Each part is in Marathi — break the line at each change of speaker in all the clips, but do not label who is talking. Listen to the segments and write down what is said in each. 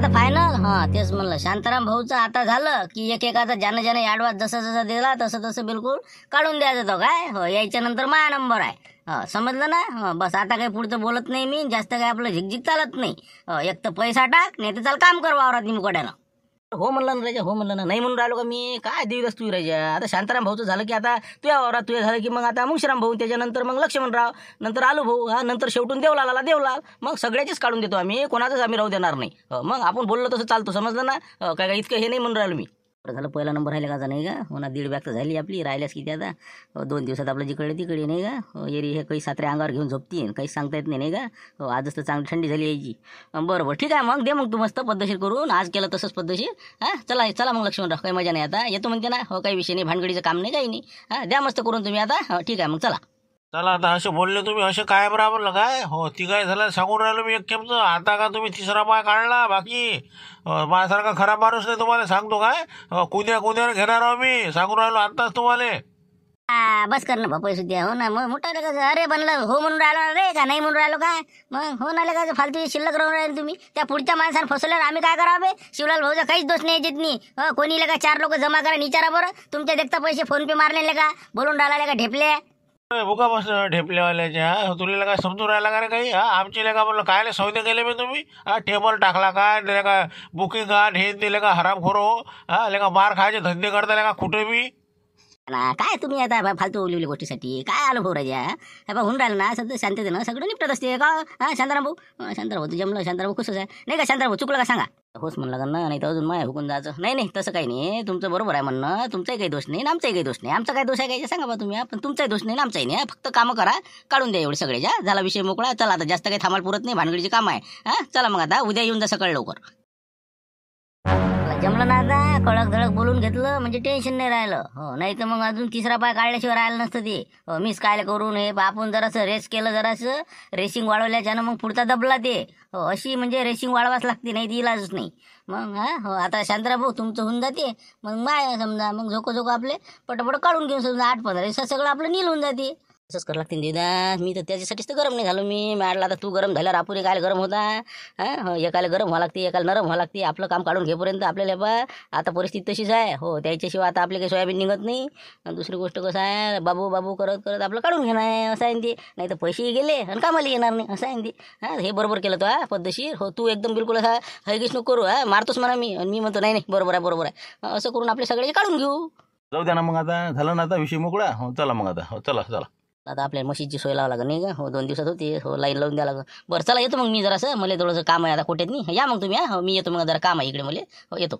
आता फायनल. तेच म्हणलं शांताराम भाऊचं आता झालं की एकेकाचा ज्यानं ज्यानं ॲडव्हान्स जसं जसं दिला तसं तसं बिलकुल काढून द्यायचं तो काय. यायच्या नंतर माझा नंबर आहे. समजलं ना. बस आता काही पुढचं बोलत नाही मी जास्त. काय आपलं झिकझिक चालत नाही. एक तर पैसा टाक नाही तर चाल काम कर वावरात मुकाट्यानं. हो म्हणलं ना राजा, हो म्हणलं ना. नाही म्हणून राहिलो का मी. काय देवीदास तू राजा. आता शांताराम भाऊचं झालं की आता तुझ्या वावरात तुझ्या झालं की मग आता मुंशीराम भाऊ, त्याच्यानंतर मग लक्ष्मणराव, नंतर आलू भाऊ, नंतर शेवटून देवलाल आला देवलाल. मग सगळ्याचीच काढून देतो आम्ही, कोणाचंच आम्ही राहू देणार नाही. मग आपण बोललो तसं चालतो. समजलं ना. काय काय इतकं हे नाही म्हणून राहिलो मी. झालं पहिला नंबर राहिला का नाही का. हो ना. 1.5 बॅग तर झाली आपली. राहिल्यास किती आता. 2 दिवसात आपलं जिकडे तिकडे नाही का. एरी हे काही सात्रे अंगावर घेऊन झोपतीन काहीच सांगता येत नाही का. आजच तर चांगली थंडी झाली यायची. बरोबर ठीक आहे. मग दे मग तू मस्त पद्धतशीर करून. आज केलं तसंच पद्धतशीर. चला चला मग लक्ष्मणराव, काही मजा नाही आता. येतो म्हणते ना. काही विषय नाही, भानगडीचं काम नाही, काही नाही. द्या मस्त करून तुम्ही आता. ठीक आहे मग चला.
चला आता असे बोलले तुम्ही, असे काय बरोबर काय. हो ती काय झालं सांगून राहिलो मी खेपचं. आता का तुम्ही तिसरा पाय काढला. बाकी माझ्यासारखा खराब माणूस नाही तुम्हाला सांगतो काय. कुद्यावर घेणार आहो मी, सांगून राहिलो आत्ताच तुम्हाला.
बस कर ना बापा सुद्धा. हो ना. मग मोठा अरे बनलं हो म्हणून राहिलो रे का नाही म्हणून राहिलो काय. मग हो ना का फालतू शिल्लक राहून राहिले तुम्ही. त्या पुढच्या माणसानं फसवल्यावर आम्ही काय करावं बे. शिवलाल भाऊचा काहीच दोष नाही याच्यात नाही. कोणी का 4 लोक जमा करा विचारा बरं. तुमच्या देखता पैसे फोन पे मारलेले का. बोलून राहिला का ढेपले.
बुका मस्त ढेपलेवाल्याच्या. तुला काय समजून राहिला का रे काही. आमची लेका म्हणलं काय सौदे केले मी तुम्ही. टेबल टाकला काय दिले का. बुकिंग हे दिले का हरामखोर हो. लेका मार खायचे धंदे करता का कुठे बी.
काय तुम्ही आता फालतू बोललेली गोष्टीसाठी काय आलो भाऊ राजा. होऊन राहिलं ना सध्या शांततेनं सगळं निपटत असते का. शांताराम भाऊ. शांताराम भाऊ जमलं. शांताराम भाऊ कसं आहे नाही का. शांताराम भाऊ चुकलं का सांगा. होच म्हणलं का ना. नाही तर अजून माय हुकून जायचं. नाही तसं काही नाही. तुमचं बरोबर आहे म्हणणं. तुमचाही काही दोष नाही आमचाही काही दोष नाही. आमचा काय दोष आहे काय सांगा बा तुम्ही. पण तुमचाही दोष नाही आमचाही नाही. फक्त कामं करा, काढून द्या एवढे सगळ्याच्या. झाला विषय मोकळा. चला आता जास्त काही थांबायला पुरत नाही. भानगडीचे काम आहे. चला मग आता उद्या येऊन जा सकाळी लवकर. जमलं ना आता. कडक धडक बोलून घेतलं म्हणजे टेन्शन नाही राहिलं. नाही तर मग अजून तिसरा पाय काढल्याशिवाय राहिलं नसतं ते. मिस काय करून हे आपण जरासं रेस केलं, जरासं रेसिंग वाढवल्याच्यानं मग पुढचा दबला ते. अशी म्हणजे रेसिंग वाढवाच लागते, नाही ती इलाजच नाही. मग आता शांताराम भाऊ तुमचं होऊन जाते. मग माय समजा मग झोको आपले पटपट काढून घेऊन समजा 8-15 दिवसात सगळं आपलं नील होऊन जाते. तसंच करावं लागते दिदा. मी तर त्याच्यासाठीच तर गरम नाही झालो मी. म्हटलं आता तू गरम झाल्यावर आपण एकाला गरम होता. एकाला गरम व्हावं लागते, एकाला नरम व्हावं लागते. आपलं काम काढून घेपर्यंत आपल्याला आता परिस्थिती तशीच आहे. त्याच्याशिवाय आता आपले काही सोयाबीन निघत नाही. दुसरी गोष्ट कसं आहे, बाबू बाबू करत करत आपलं काढून घेणार आहे. असं आहे ते. नाही तर पैसेही गेले आणि कामाला येणार नाही. असं आहे ते. हे बरोबर केलं तो पद्धतशीर. तू एकदम बिलकुल असा हैगीच नको करू. मारतोस म्हणा मी. आणि मी म्हणतो नाही बरोबर आहे. असं करून आपले सगळे काढून घेऊ.
जाऊ द्या ना मग. आता झालं ना आता विषय मोकळा. चला मग आता. चला.
आता आपल्या मशीनची सोय लावा लागेल नाही का. 2 दिवसात होती. लाईन लावून द्या लागेल. बरं चला येतो मग मी जरासं. मला थोडंसं काम आहे आता कोट्यात नाही. या मग तुम्ही. मी येतो मग. जरा काम आहे इकडे मला. येतो.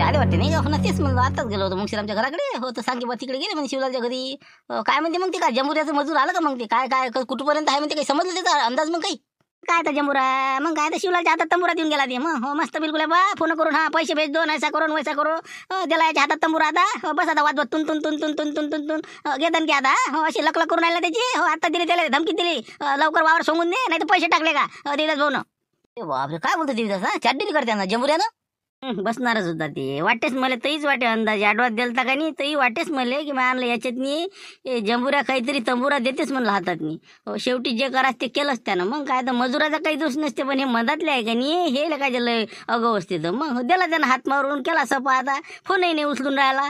आले वाटते नाही का. तेच म्हणलं आताच गेलो होतो मुंशीरामच्या घराकडे. तर सांगे बा तिकडे गेले म्हणजे शिवलालच्या घरी. काय म्हणते मग ते काय जमुऱ्याचं मजूर आलं का मग ते काय कुठपर्यंत आहे म्हणते काही समजलं त्याचा अंदाज मग काही. काय तर जमुरा मग काय तर शिवलालच्या हातात तंबुरा देऊन गेला ते. मग मस्त बिलकुल आहे बा. फोन करून पैसे भेज दो ऐसा करून वैसा करू. त्याला याच्या हातात तंबुरा आता. बस आता वाजवत तुन तुन तुन तुन तुन तुन तुन तुन घेतन की आता. अशी लकलक करून राहिला त्याची. आता दिली त्याला धमकी दिली. लवकर वावर सोंगून दे नाही तर पैसे टाकले का देवीदास भाऊ. बापरे काय बोलतो देवीदास. चॅटिंग करते ना जमुऱ्यानं. बसणारच होता ते. वाटेच मला तरीच वाटे अंदाजे. ॲडव्हान्स दिलता का नाही तरी वाटेच मला की आणलं याच्यातनी जंबुऱ्या काहीतरी तंबुरा देतेच म्हणलं हातातनी. शेवटी जे करायचं ते केलंच त्यानं. मग काय तर मजुराचा काही दोष नसते. पण हे मधातले आहे का नाही हे काय झालं अगं असते. तर मग दिला त्यानं हात मारून केला सपा. आता फोनही नाही उचलून राहिला.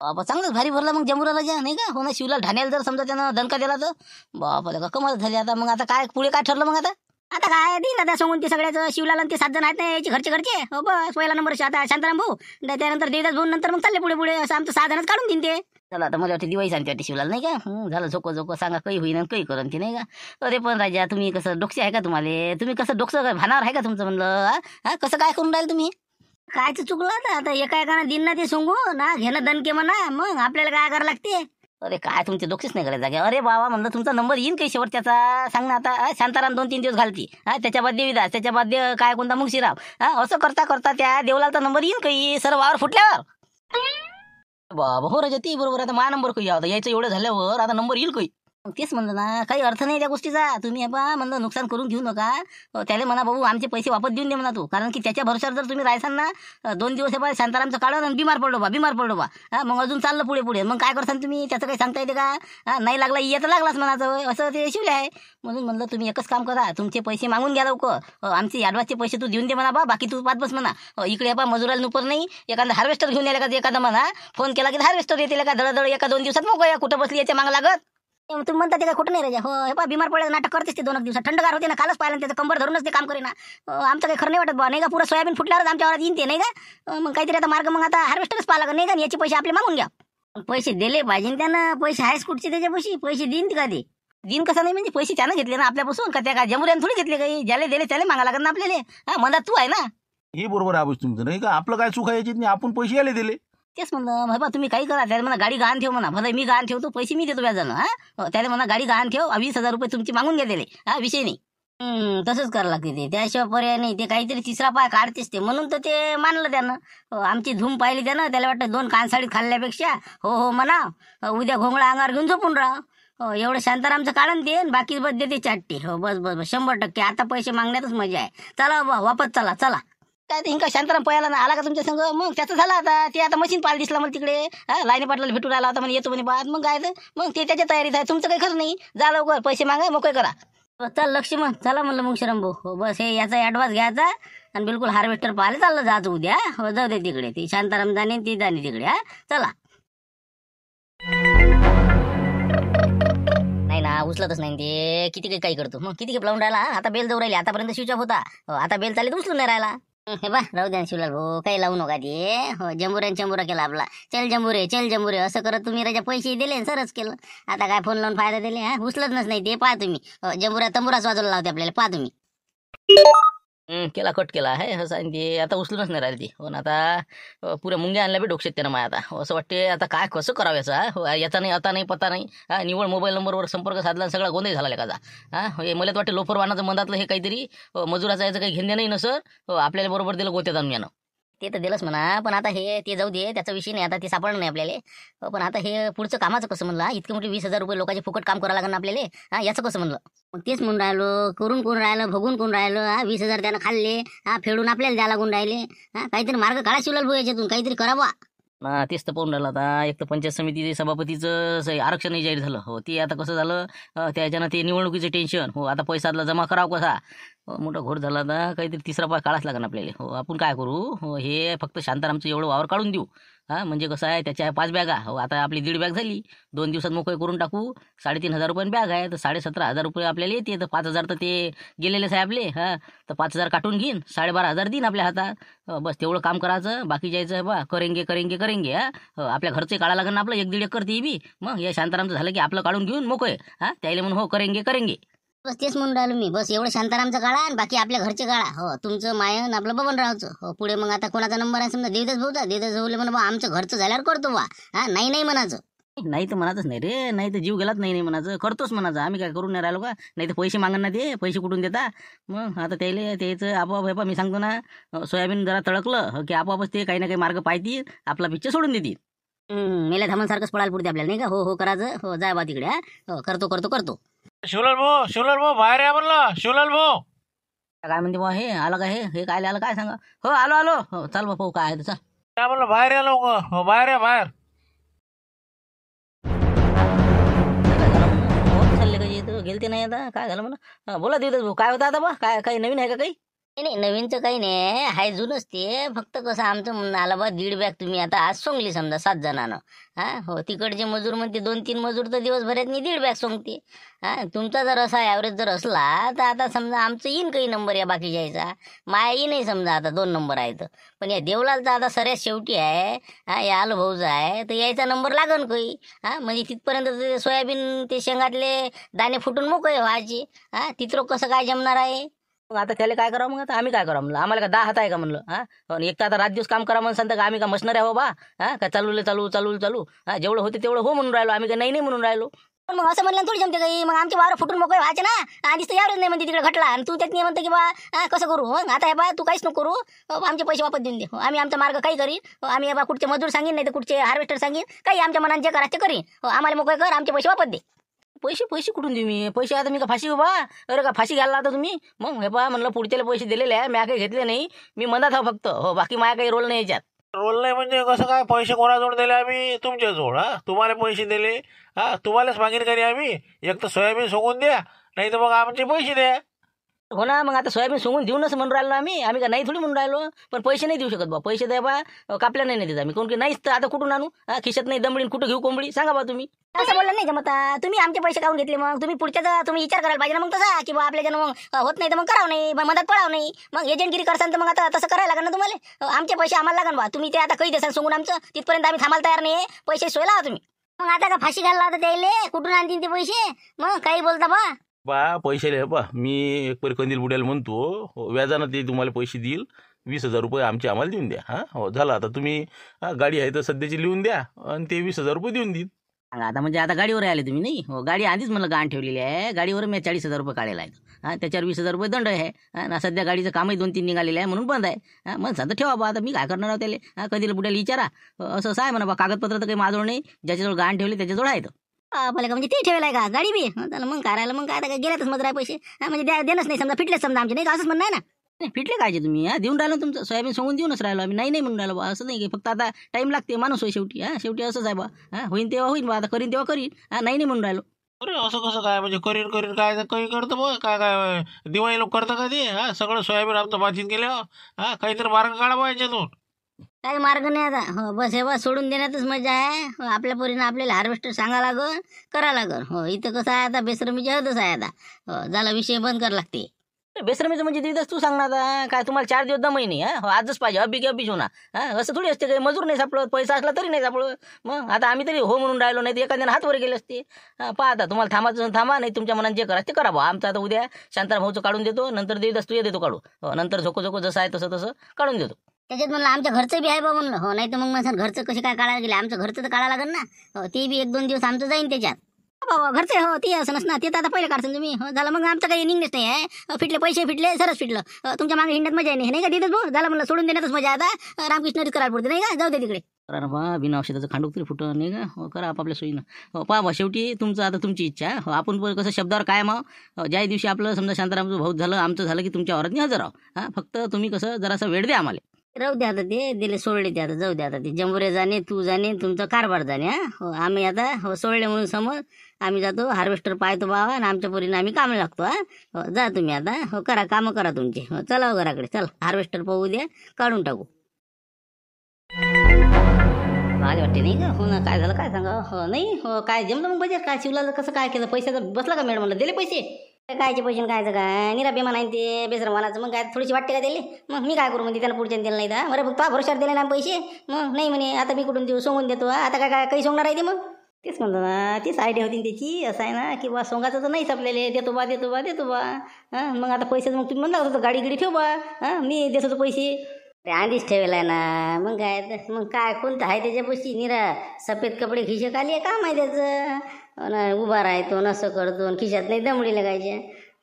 बाबा चांगलंच भारी भरला मग जमुराला ज्या नाही का. ना शिवलाल ठाण्याला जर समजा त्यानं दणका दिला तर बापा कमाल झाली. आता मग आता काय पुढे काय ठरलं मग आता काय देईन आता सांगून ते सगळ्याचं. शिवलाल ते 7 जण आहेत ना याचे घरचे. बस पहिला नंबर आता शांताराम भाऊ. त्यानंतर देवीदास भाऊ. नंतर मग चालले पुढे असं आमचं 6 जणच काढून देईन ते. चला आता मला वाटते दिवाळी सांगते वाटते शिवलाल नाही का. झालं झोको सांगा काही होईन काही करून ते नाही का. अरे पण राजा तुम्ही कसं डोकसे आहे का तुम्हाला. तुम्ही कसं डोकसं भानावर आहे का तुमचं म्हणलं. कसं काय करून राहील तुम्ही. कायच चुकलं आता एका दिन ना ते सांगू ना घेणं दणके म्हणा. मग आपल्याला काय करावं लागते. अरे काय तुमचे डोकसेच नाही करायचं जागे. अरे बाबा म्हणलं तुमचा नंबर येईन काही शेवट त्याचा सांग ना आता. शांताराम 2-3 दिवस घालती. त्याच्या बाद देवीदास. त्याच्या बाद काय कोणता मुंशीराम. असं करता त्या देवलालचा नंबर येईन काही सर्व वावर फुटल्यावर. बाबा हो राजा ती बरोबर. आता माझा नंबर काही यायचं एवढं झाल्यावर आता नंबर येईल काही. मग तेच म्हणलं ना, काही अर्थ नाही त्या गोष्टीचा. तुम्ही बा म्हणलं नुकसान करून घेऊ नका. त्याला म्हणा भाऊ आमचे पैसे वापस देऊन दे म्हणा तू, कारण की त्याच्या भरोश्यावर जर तुम्ही राहायसान ना, 2 दिवस बा शांतारामचं काढून आणि बिमार पडलो बा मग अजून चाललं पुढे मग काय करसान तुम्ही? त्याचं काही सांगता येते का? नाही लागला तर लागलाच म्हणाचं, असं ते शिवले आहे. म्हणून म्हणलं तुम्ही एकच काम करा, तुमचे पैसे मागून घ्या लवकर. आमचे ॲडव्हान्सचे पैसे तू देऊन दे म्हणा बा, बाकी तू पाच बस म्हणा. इकडे बा मजुराला नुपर नाही, एखादा हार्वेस्टर घेऊन यायला का एखादा म्हणा, फोन केला की हार्वेस्टर येते का दळदळ 1-2 दिवसात मोकळ्या. कुठं बसली याच्या मागं लागत तुम्ही म्हणता ते काय खोटं नाही राजा. हो हे पा बिमार पडलं नाटक करतेस ते 2 दिवसात. थंडगार होते ना, कालच पाहिलं त्याचं कंबर धरूनच ते काम करेना. आमचं काही खरं नाही वाटत बा, नाही का? पुरं सोयाबीन फुटल्यावर आमच्या वरात येईन ते, नाही का? मग काहीतरी आता मार्ग मग आता हार्वेस्टरच पाहा लागत, नाही का? याचे पैसे आपले मागून घ्या. पैसे दिले पाहिजे त्यानं. पैसे आहेच कुठचे त्याच्या पैसे देईन का ते? दिन कसं नाही म्हणजे पैसे त्यानं घेतले ना आपल्यापासून, का त्या का जमुऱ्यानं थोडी घेतले? काही ज्याला दिले त्याला मागा लागत ना आपल्याला. मनात तू आहे ना.
हे बरोबर आहे तुमचं, नाही का? आपलं काय चूक आहे याच्यात नाही, आपण पैसे यायला दिले.
तेच म्हणलं बा तुम्ही काही करा. त्याला म्हणा गाडी गहाण ठेव म्हणा, भले मी गहाण ठेवतो, पैसे मी देतो व्याजानं. त्याला म्हणा गाडी गहाण ठेव, 20,000 रुपये तुमची मागून घ्या दिले. विषय नाही. तसंच करावं लागते ते, त्याशिवाय पर्याय नाही. ते काहीतरी तिसरा पाय काढतेच ते, म्हणून तर ते मानलं त्यानं. आमची धूम पाहिली त्यानं, त्याला वाटतं 2 कानसाडीत खाल्ल्यापेक्षा हो म्हणा, उद्या घोंगळा अंगावर घेऊन झोपून राहा. एवढं शांतारामचं काढून दे, बाकी बस देते चाटते. हो बस 100%. आता पैसे मागण्यातच मजा आहे. चला बा वापस चला. काय ते हिंका शांताराम पळाला ना, आला का तुमच्या संग? मग त्याचं झालं आता. ते आता मशीन पाल दिसला मला तिकडे. लाईनी पाटलाला भेटून राहिला होता म्हणे, येतो म्हणे बाद. मग काय मग ते त्याच्या तयारीत आहे. तुमचं काही खरं नाही. जा लवकर पैसे मागा, मोकळे करा. चल लक्ष्मण चला म्हणलं मग शरम भाऊ. हो बस हे याचा ॲडव्हान्स घ्यायचा आणि बिलकुल हार्वेस्टर पाहायला चाललं जायचं उद्या. हो जाऊ दे तिकडे, ती शांताराम जाणे ती जाणे तिकडे. चला. नाही ना, उचलतच नाही ते. किती काही करतो मग, किती लावून राहिला. आता बेल जाऊ राहिली, आतापर्यंत स्विच ऑफ होता. आता बेल चालली तर उचलून नाही राहिला. हे बा राहू द्या शिवलाल भाऊ, काही लावू नका ते. हो जंबुरा केला आपला. चल जंबुरे असं करत तुम्ही राजा पैसे दिले सरच केलं. आता काय फोन लावून फायदा दिले? उचलत नाही ते. पहा तुम्ही तंबुराच वाजवला लावते आपल्याला. पहा तुम्ही. केला कट केला आहे असं ते. आता उचलूनच नाही राहिले ते. हो ना, आता पुऱ्या मुंग्या आणल्या बी डोक्षेत त्यानं माझ्या. आता असं वाटते आता काय कसं करावं याचा. याचा नाही आता नाही पत्ता नाही. निवड मोबाईल नंबरवर संपर्क साधला, सगळा गोंधळ झाला एखादा. हे मला वाटते लोफर वाहनाचं मधातलं हे काहीतरी मजुराचं याचं काही घेणं नाही ना सर. आपल्याला बरोबर दिलं गोत्यात आणून यानं. ते तर दिलंच म्हणा, पण आता हे ते जाऊ दे, त्याचा विषय नाही. आता ते सापडलं नाही आपल्याला. पण आता हे पुढचं कामाचं कसं म्हणलं? इतके मोठे 20,000 रुपये लोकांचे फुकट काम करावं लागेल ना आपल्याला. याचं कसं म्हणलं? मग तेच म्हणून राहिलो, करून कोण राहिलं, भगून कोण राहिलं. 20,000 त्यानं खाल्ले, फेडून आपल्याला द्यायला लागून राहिले. काहीतरी मार्ग काढा शिवलाल भाऊ, याच्यातून काहीतरी करावा. तेच तर पाहून राहिलं आता. एक तर पंचायत समितीचे सभापतीचं आरक्षणही जाहीर झालं. हो ते आता कसं झालं, त्याच्यानं ते निवडणुकीचं टेन्शन. हो आता पैसातला जमा करावं कसा, मोठा घोर झाला आता. काहीतरी तिसरा पाय काढाच लागेल आपल्याला. हो आपण काय करू, हो हे फक्त शांतारामचं एवढं वावर काढून देऊ. म्हणजे कसं आहे, त्याच्या 5 बॅगा. हो आता आपली 1.5 बॅग झाली, 2 दिवसात मोकळे करून टाकू. 3,500 रुपये बॅग आहे, तर 17,500 रुपये आपल्याला येते. तर 5,000 तर ते गेलेलेच आहे आपले. तर 5,000 काटून घेईन, 12,500 देईन आपल्या हातात. बस तेवढं काम करायचं, बाकी जायचं आहे बा. करेंगे. आपल्या घरचे काढा लागेल ना आपलं 1-1.5 एकर ते बी. मग या शांतारामचं झालं की आपलं काढून घेऊन मोकळे. त्याला म्हणून हो करेंगे. बस तेच म्हणून राहिलो मी. बस एवढं शांतारामचं काढा आणि बाकी आपल्या घरचे काढा. हो तुमचं मायन आपलं बबनरावचं. हो पुढे मग आता कोणाचा नंबर आहे समजा, देवदास भाऊला म्हणा बा आमचं घरचं झाल्यावर करतो बा. नाही म्हणायचं. नाही तर म्हणतच नाही रे, नाही तर जीव गेलाच नाही म्हणायचं, करतोच म्हणायचं. आम्ही काय करून नाही राहिलो का? नाही तर पैसे मागणार ना ते, पैसे कुठून देता मग? आता त्याचं आपोआप मी सांगतो ना, सोयाबीन जरा तळकलं की आपोआपच ते काही ना काही मार्ग पाहतील, आपला पिच्चर सोडून देतील. मेल्या धामांसारखंच पडायला पुरते आपल्याला, नाही का? हो करायचं. हो जाय बा तिकडे. हो करतो.
शिवलाल भाऊ बाहेर या म्हणलं. शिवलाल भाऊ
काय म्हणते बा? हे आलं का? हे काय आलं काय सांगा? हो आलो. हो चाल बा पाहू काय आहे त्याचा.
काय म्हणलं, बाहेर या लवकर. हो बाहेर या बाहेर.
गेलते नाही आता. काय झालं म्हणा? बोला देवदास भाऊ, काय होतं आता बा? काय काही नवीन आहे का काही? नाही नवीनचं काही नाही आहे, जुनच ते. फक्त कसं आमचं म्हणणं आलं बा, 1.5 बॅग तुम्ही आता आज सोंगली समजा 7 जणांना. हो तिकडचे मजूर म्हणते 2-3 मजूर तर दिवसभरात 1.5 बॅग सोंगते. तुमचा जर असा ॲव्हरेज जर असला तर आता समजा आमचं येईन काही नंबर या बाकी जायचा. माया येई नाही समजा आता 2 नंबर आहेत. पण या देवलालचा आता सऱ्यात शेवटी आहे. या आलो भाऊचा आहे तर यायचा नंबर लागन काही. म्हणजे तिथपर्यंत ते सोयाबीन ते शेंगातले दाणे फुटून मोकळे व्हायचे. तिथं कसं काय जमणार आहे? मग आता त्याला काय करावं? मग आता आम्ही काय करावं म्हणलं? आम्हाला का 10 हात आहे का म्हणलं? पण एक तर आता रात दिवस काम करा म्हणून सांगता का आम्ही का मशनर आहे हो बा? काय चालू. जेवढं होते तेवढं हो म्हणून राहिलो, आम्ही का नाही म्हणून राहिलो. पण मग असं म्हणलं थोडी जमते काही. मग आमचे वावर फुटून मोकळे व्हायचे ना. आधीच तर यावरच नाही म्हणते तिकडे घटला, आणि तू त्यात नाही म्हणते की बा कसं करू? मग आता हे बा तू काहीच नको करू, आमचे पैसे वापस देऊन दे. आम्ही आमचा मार्ग काही करीन. आम्ही बा कुठचे मजूर सांगेन, नाही तर कुठचे हार्वेस्टर सांगेन, काही आमच्या मनात जे करा ते करीन. आम्हाला मोकळे कर, आमचे पैसे वापस दे. पैसे पैसे कुठून देऊ मी? पैसे आता मी का फाशी बा? अरे का फाशी घ्यायला आता तुम्ही? मग हे पहा म्हणलं पुढच्याला पैसे दिलेले आहे, मी काही घेतले नाही, मी मनात हा फक्त. हो, बाकी माझ्या काही रोल नाही याच्यात.
रोल नाही म्हणजे कसं काय? पैसे कोणाजवळ दिले आम्ही? तुमच्याजवळ. हा, तुम्हाला पैसे दिले. हा, तुम्हालाच मागीन करी आम्ही. एक तर सोयाबीन सोगून द्या, नाही तर मग आमचे पैसे द्या.
हो ना, मग आता सोयाबीन सोंगून देऊनच म्हणून राहिलो आम्ही का नाही थोडी म्हणून राहिलो. पण पैसे नाही देऊ शकत बा. पैसे द्या बा, कापल्या नाही देत आम्ही. कोण की नाहीच तर आता कुठून आणू? खिशात नाही दमडीन, कुठं घेऊ कोंबडी? सांगा बा तुम्ही. असं बोललं नाही जमत. तुम्ही आमचे पैसे काढून घेतले, मग तुम्ही पुढच्याचा तुम्ही विचार करायला पाहिजे ना मग तसा, की बा आपल्याच्यानं मग होत नाही तर मग करावं नाही, मदत पडावं नाही. मग एजंटगिरी करसान तर मग आता तसं करायला लागेल ना तुम्हाला. आमचे पैसे आम्हाला लागन बा. तुम्ही ते आता काही देसान सांगून आमचं, तिथपर्यंत आम्ही थांबायला तयार नाही. पैसे सोय लावा तुम्ही. मग आता का फाशी घालला आता त्याले? कुठून आणतील ते पैसे? मग काही बोलता बा.
बा पैसे बा मी एक परी कंदील बुड्याला म्हणतो, व्याजानं ते तुम्हाला पैसे देईल. 20,000 रुपये आमचे आम्हाला देऊन द्या. हां, हो झालं. आता तुम्ही गाडी आहे तर सध्याची लिहून द्या आणि ते 20,000 रुपये देऊन देईल.
सांगा आता, म्हणजे आता गाडीवर आले तुम्ही? नाही हो, गाडी आधीच म्हणलं गाण ठेवलेली आहे. गाडीवर मी 40,000 रुपये काढलेला आहे. त्याच्यावर 20,000 रुपये दंड आहे. ना सध्या गाडीचं कामही 2-3 निघालेलं आहे म्हणून बंद आहे. मग सांगता ठेवा बा, आता मी काय करणार आहोत त्याला? कधी बुड्याला विचारा. असं असं आहे म्हणा बा, कागदपत्र तर काही माझजवळ नाही. ज्याच्याजवळ गाण ठेवली त्याच्याजवळ आहे. भले का म्हणजे ते ठेवलं आहे का गाडी बी? त्याला मग काय राहिलं? मग काय आता गेल्यातच मग राय पैसे. म्हणजे देणंच नाही समजा, फिटलेच समजा आमचे, नाही का? असंच म्हणणं आहे ना. नाही फिटले कायचे तुम्ही? देऊन राहिलो तुमचं सोयाबीन सोंगून देऊनच राहिलो आम्ही. नाही नाही म्हणून राहिलो बा. असं नाही की फक्त आता टाईम लागते, माणूस होय शेवटी. शेवटी असंच आहे बा. होईन तेव्हा होईन बा, आता करीन तेव्हा करीन. नाही नाही म्हणून राहिलो.
अरे असं कसं काय? म्हणजे करीन करीन काय तर काही करतं मग? काय काय दिवाळी लोक करतं का ते? हा, सगळं सोयाबीन आमचं मातीत गेल्यावर. हा, काहीतरी मार्ग काढा बा याच्यातून.
काही मार्ग नाही आता. हो, बस हे बस सोडून देण्यातच मजा आहे. आपल्या पोरीनं आपल्याला हार्वेस्टर सांगा लागल, करा लागल. हो, इथं कसं आहे आता, बेसरमीची हदच आहे आता. हो, झाला विषय बंद करा लागते. बेसरमीचं म्हणजे तिथंच तू सांगणार आता काय? तुम्हाला 4 दिवस दमही नाही. हो, आजच पाहिजे, अब्बी की अब्बीच होणार. असं थोडी असते. काही मजूर नाही सापडत, पैसा असला तरी नाही सापडत. मग आता आम्ही तरी हो म्हणून राहिलो, नाही तर एखाद्यानं हात वर गेले असते. पहा आता, तुम्हाला थांबायचं थांबा, नाही तुमच्या मनात जे करा ते करा बा. आमचं आता उद्या शांताराम भाऊचं काढून देतो, नंतर देवीदास तू देतो काढू. नंतर झोको झोको जसं आहे तसं तसं काढून देतो. त्याच्यात म्हणलं आमच्या घरचं बी आहे बा म्हणलं. हो, नाही तर मग म्हणसान घरचं कसे काय काढायला गेले? आमचं घरचं तर काढायला लागेल ना. हो, ते बी 1-2 दिवस आमचं जाईन त्याच्यात. बाबा घरचे हो, ते असं ना, ते तर आता पहिले काढसान तुम्ही. हो, झालं मग आमचं काही निघणेच नाही आहे. फिटले पैसे फिटले, सरच फिटलं. तुमच्या मागे हिंडत मजा नाही का? देतच भाऊ. झालं म्हणलं सोडून देण्यातच मजा आता. रामकृष्ण करायला पडते नाही का? जाऊ दे तिकडे. करा बा, बिना औषधाचं खांडूक तरी फुटं नाही का? हो, करा आपापल्या सोयीनं. हो, पहा बा, शेवटी तुमचं आता तुमची इच्छा. हो, आपण कसं शब्दावर कायम आहो. ज्या दिवशी आपलं समजा शांतारामचं भाऊ झालं, आमचं झालं की तुमच्या औरातनी हजर आहो. फक्त तुम्ही कसं जरासा वेळ द्या आम्हाला. राहू द्या आता, ते दिले सोडले ते आता. जाऊ द्या आता, ते जंबुरे जाणे, तू जाणे, तुमचा कारभार जाणे. हो, आम्ही आता हो सोडले म्हणून समज आम्ही जातो, हार्वेस्टर पाहतो बाबा, आणि आमच्या पोरीनं आम्ही कामाला लागतो. हो, जा तुम्ही आता. हो, करा कामं करा तुमचे. हो, चला घराकडे, चला हार्वेस्टर पाहू द्या, काढून टाकू. माझ्या वाटते नाही का? हो ना, काय झालं काय सांगा? हो नाही, हो काय जमलं मग बजेट? काय शिवला कसं काय केलं? पैशाचं बसला का मॅडम? म्हणलं दिले पैसे. कायचे पैसे कायचं काय? निरा बेमान आहे ते बेसरमानाचं. मग काय थोडीशी वाटते का दिले? मग मी काय करू म्हणते? त्याला पुढच्या दिलं नाही तर बरं फक्त भरोशावर दिले ना पैसे. मग नाही म्हणे आता मी कुठून देऊ? सोंगून देतो. आता काय काय काही सोंगणार आहे ते? मग तेच म्हणतो ना, तीच आयडिया होती त्याची. असं आहे ना की बा सोंगाचं तर नाहीच आपल्याला. देतो बा देतो बा देतो बा. मग आता पैसे मग तुम्ही म्हणला होतं गाडी गिडी ठेव बा. मी देत होतो पैसे. ते आधीच ठेवला आहे ना. मग काय मग काय कोणतं आहे त्याच्यापाशी? निरा सफेद कपडे खिशे खाली आहे, काम आहे त्याचं. उभा राहतो नसं करतो, खिशात नाही दमडी लागायचे.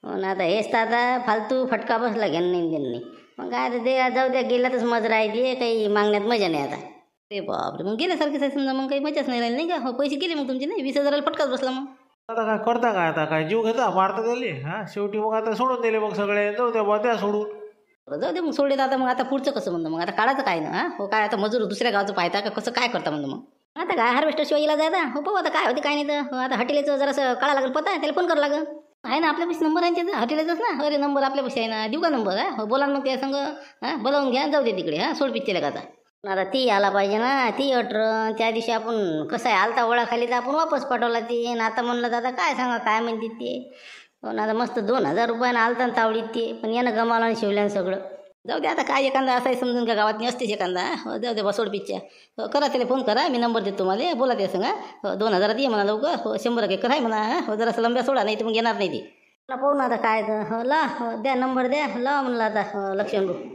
आता हेच तर आता फालतू फटका बसला घेणं नाही देणं नाही. मग काय आता ते जाऊ द्या, गेल्यातच मजा राहिली. काही मागण्यात मजा नाही आता. ते बापरे, मग गेल्यासारखेच आहे समजा. मग काही मजाच नाही राहिली नाही का? हो, पैसे गेले मग तुमचे. नाही 20,000 फटकाच बसला. मग
आता काय करता काय? आता काय जीव घेता मारता दिले? हा, शेवटी मग आता सोडून दिले. मग सगळे जाऊ द्या बा, द्या सोडून.
जाऊ दे मग, सोडले आता. मग आता पुढचं कसं म्हणतो? मग आता काढायचं काय ना? हो, काय आता मजूर दुसऱ्या गावचं पाहता का? कसं काय करता म्हणतो? मग आता काय हार्वेस्टर शिवाय इला जायचा? हो, पाहू आता काय होते काय नाही. तर आता हॉटेलचं जरासं काढा लागेल, पता त्याला फोन करावं लागेल. आहे ना आपल्यापाशी नंबर आहे त्याचा हॉटेलचाच ना. अरे नंबर आपल्यापाशी आहे ना, देऊ का नंबर? हो, बोला मग त्या संग. बोलावून घ्या, जाऊ दे तिकडे. सोड पिच्चेला का आता. आता ती आला पाहिजे ना, ती अटर. त्या दिवशी आपण कसं आहे आलता ओळाखाली तर आपण वापस पाठवला ती. आणि आता म्हणलं दादा काय सांगा काय म्हणते ते. पण आता मस्त 2,000 रुपयानं आलता तावडीत ते. पण यानं गमावला आणि शिवल्यानं सगळं. जाऊ दे आता, काय एखादा असा आहे समजून का गावात असतेच एखादा. हो, जाऊ दे बसोड पिच्च्या. हो, करा त्याला फोन करा, मी नंबर देतो तुम्हाला. बोला त्या सांगा. हो, 2,000 ये म्हणा लवकर. हो, 100 एकर आहे म्हणा. हो, जरासं लंब्या सोडा, नाही तर मग येणार नाही ती. पाहू ना आता काय तर. हो, ला हो, द्या नंबर द्या. लावा म्हणलं आता. हो, लक्ष्मण भाऊ.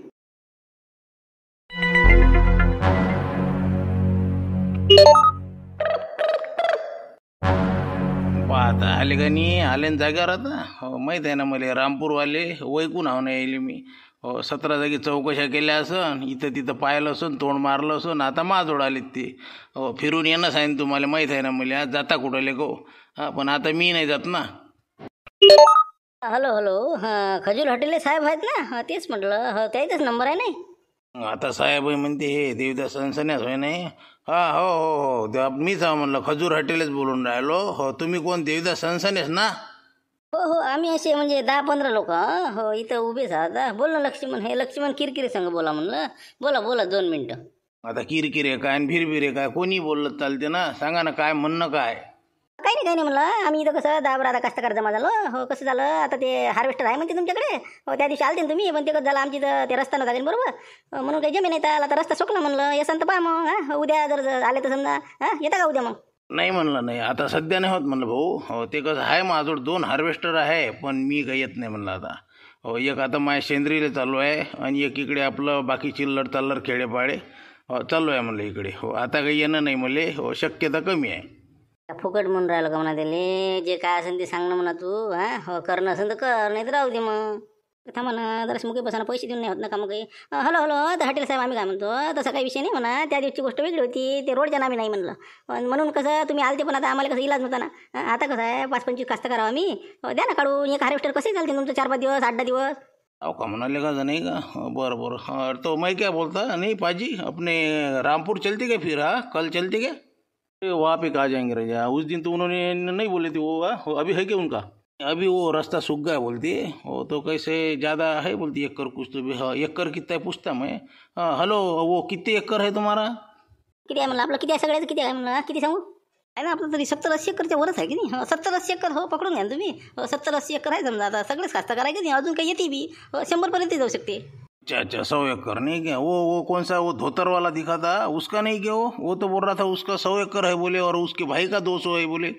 आता आले का नाही? आले ना जाग्यावर आता. हो, माहीत आहे ना मला रामपूरवाले वैकून आहो ना यायले मी. हो 17 जागी चौकशा केल्या असन, इथं तिथं पाहिलं असन, तोंड मारलं असन, आता माझोड आलेत ते. हो फिरून येणं सांगेन तुम्हाला माहीत आहे ना मला, आज जाता कुठं लेको. पण आता मी नाही जात ना.
हॅलो हॅलो, हां खजूर हॉटेलले साहेब आहेत ना? तेच म्हटलं, त्याचाच नंबर आहे नाही?
आता साहेब म्हणते हे देवदास सनसन्यास होय नाही. हा हो हो हो मीच हा म्हणलं, खजूर हॉटेलच बोलून राहिलो. हो तुम्ही कोण, देवदास सनसन्यास ना?
हो हो, आम्ही असे म्हणजे 10-15 लोक हो इथं उभेच आहात. बोल ना लक्ष्मण, हे लक्ष्मण किरकिरे संग बोला म्हणलं. बोला बोला 2 मिनटं.
आता किरकिर आहे काय आणि भिरभिर आहे काय, कोणी बोललं चालते ना. सांगा ना काय म्हणणं काय.
काही नाही म्हणलं, आम्ही इथं कसं 10-12 कास्तकार जमा झालो. हो कसं झालं आता, ते हार्वेस्टर आहे म्हणते तुमच्याकडे. हो त्या दिवशी आलते ना तुम्ही, पण ते कसं झालं आमची इथं ते रस्ता नव्हता बरोबर. म्हणून काही जमीन येतात, आता रस्ता सुकला म्हणलं. येसान तर पहा मग. हां उद्या जर आले तर समजा, हां येता का उद्या मग?
नाही म्हणलं नाही, आता सध्या नाही होत म्हणलं भाऊ. हो ते कसं आहे, माझ्याजवळ 2 हार्वेस्टर आहे, पण मी काही येत नाही म्हणलं आता. हो एक आता माझ्या सेंद्रीला चालू आहे आणि एक इकडे आपलं बाकी चिल्लर चाल्लर खेडेपाडे हो चालू आहे म्हणलं इकडे. हो आता काही येणं नाही म्हणले. हो शक्यता कमी आहे.
फुकट म्हणून राहिलं का म्हणा त्याले, जे काय असेल ते सांग ना म्हणा तू. हां हो करणं असेल तर कर, नाही तर राहू दे मग. थांबा ना जरासं मुके बसाना, पैसे देऊन नाही होत ना का मग काही. हॅलो हॅलो, तर हॉटेल साहेब आम्ही काय म्हणतो, तसा काही विषय नाही म्हणा. त्या दिवशी गोष्ट वेगळी होती, ते रोडच्या नामी नाही म्हणलं. म्हणून कसं तुम्ही आलते, पण आता आम्हाला कसं इलाज नव्हता ना. आता कसं आहे 5-25 कास्त करावं आम्ही. द्या ना काढून. एक हार्वेस्टर कसंही चालते तुमचं 4-5 दिवस 8-10 दिवस.
अहो का म्हणाले का नाही का. बरं बरं. हाँ तो मैं क्या बोलता नहीं पाजी, अपने रामपुर चलते क्या फिर. हाँ कल चलते क्या. वहाँ पे कहाँ जाएंगे रजा, उस दिन तो उन्होंने नहीं बोले थे वो. वो अभी है क्या उनका. अभी वो रास्ता सूख गया बोलती है. वो तो कैसे ज़्यादा है बोलती, 1 एकड़ कुछ तो भी. हाँ 1 एकड़ कितना है पूछता मैं. हाँ हेलो, वो कितने एकड़ है तुम्हारा.
किती आहे म्हणलं आपलं, किती आहे सगळ्याचं किती आहे म्हणलं, किती सांगू. आहे ना आपलं तरी 70-80 एकरच्या वरच आहे की नाही. 70-80 एकर हो पकडून घ्या ना तुम्ही. 70-80 एकर आहे समजा. आता सगळेच कास्त करायचं की नाही, अजून काही येते बी. 100पर्यंत जाऊ शकते.
अच्छा अच्छा 100 एकड़ नहीं क्या. वो कौन सा वो धोतर वाला दिखा था, उसका नहीं क्या. वो तो बोल रहा था उसका 100 एकड़ है बोले, और उसके भाई का 200 है बोले.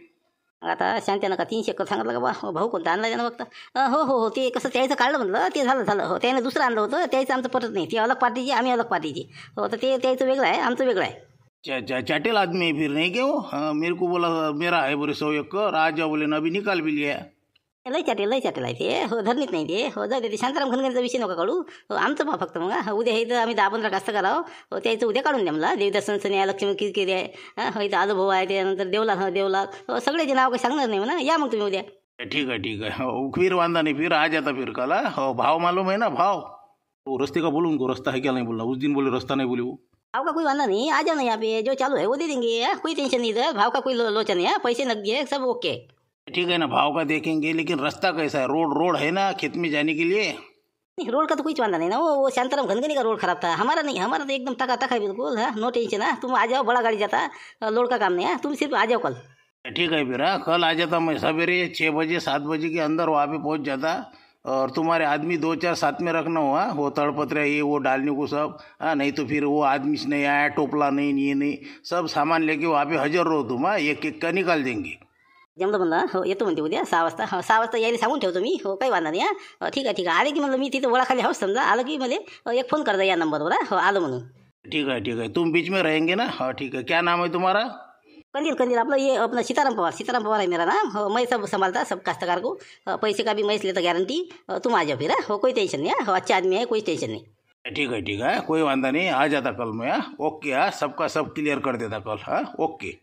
आता शांत्यानं का 300 एकर सांगितलं का बा. भाऊ कोणता आणला त्यानं फक्त. हो हो हो, ते कसं त्याचं काढलं म्हणलं, ते झालं. हो त्याने दुसरं आणलं होतं, त्याचं आमचं पटत नाही. ती अलग पार्टीची, आम्ही अलग पार्टीची. हो तर ते त्याचं वेगळं आहे, आमचं वेगळं आहे.
अच्छा अच्छा चाटेल आदमी है फिर नहीं क्या वो. हाँ मेरे को बोला मेरा है बोले 100 एकड़, आ जाओ बोले ना, अभी निकाल भी लिया.
लय चाटेल आहे ते. हो धरणीत नाही ते. हो जाऊ दे, ते शांताराम खनगरचा विषय नका काढू. हो आमचं पहा फक्त मग. उद्या हे तर आम्ही 10-15 कास्त करावं. हो त्याचं उद्या काढून द्या मला. देवदास सनसने आहे, लक्ष्मण किरकिरे आहे. हो इथं आजोभाऊ आहे, त्यानंतर देवलाल. हो सगळ्याचे नाव काही सांगणार नाही म्हणा. या मग तुम्ही उद्या.
ठीक है. हो फिर वांदा नहीं, फिर आ जाता फिर कल. हो भाव मालूम है ना भाव. वो रास्ते का बोलूँ उनको, रास्ता है क्या नहीं बोलना. उस दिन बोले रास्ता नहीं बोले वो.
भाव का कोई वादा नहीं, आ जाना यहाँ पे, जो चालू है वो दे देंगे. कोई टेंशन नहीं इधर, भाव का कोई लोचा नहीं है. पैसे नकदी है, सब ओके.
ठीक है ना, भाव का देखेंगे, लेकिन रास्ता कैसा है. रोड है ना खेत में जाने के लिए.
नहीं रोड का तो कोई वादा नहीं ना. वो शांताराम खनगनी का रोड खराब था, हमारा नहीं. हमारा तो एकदम टका है बिल्कुल. हाँ नो टेंशन. हाँ तुम आ जाओ, बड़ा गाड़ी जाता, लोड का काम नहीं है. तुम सिर्फ आ जाओ कल.
ठीक है फिर. हाँ कल आ जाता मैं सवेरे 6 बजे 7 बजे के अंदर वहाँ पे पहुँच जाता. और तुम्हारे आदमी 2-4 साथ में रखना हुआ. वो तड़पत्र ये वो डालने को सब. हाँ नहीं तो फिर वो आदमी से नहीं आया, टोपला नहीं, ये नहीं, सब सामान लेके वहाँ पे हाजिर रहो तुम. हाँ एक का निकाल देंगे.
जमलं म्हणलं. हो येतो म्हणते उद्या 6 वाजता. हो 6 वाजता यायला सांगून ठेवतो मी. हो काही वादा नाही. हां ठीक आहे. आले की म्हणलं मी तिथं वळाखाली हाऊस समजा. आलं की मला एक फोन करता या नंबरवर. हो आलो म्हणून.
ठीक है. तुम बीच में रहेंगे ना. हाँ ठीक है. क्या नाम है तुम्हारा.
कंदील आपलं ये अपना सीताराम पवार है मेरा नाम. हो मैं सब संभालता, सब काश्तकार को. पैसे का भी मैं लेता गारंटी. तुम आ जाओ फिर. हो कोई टेंशन नहीं है. हो अच्छे आदमी है, कोई टेंशन नहीं.
ठीक है. कोई वांदा नहीं, आ जाता कल मैं. हाँ ओके. हाँ सबका सब क्लियर कर देता कल. हाँ ओके.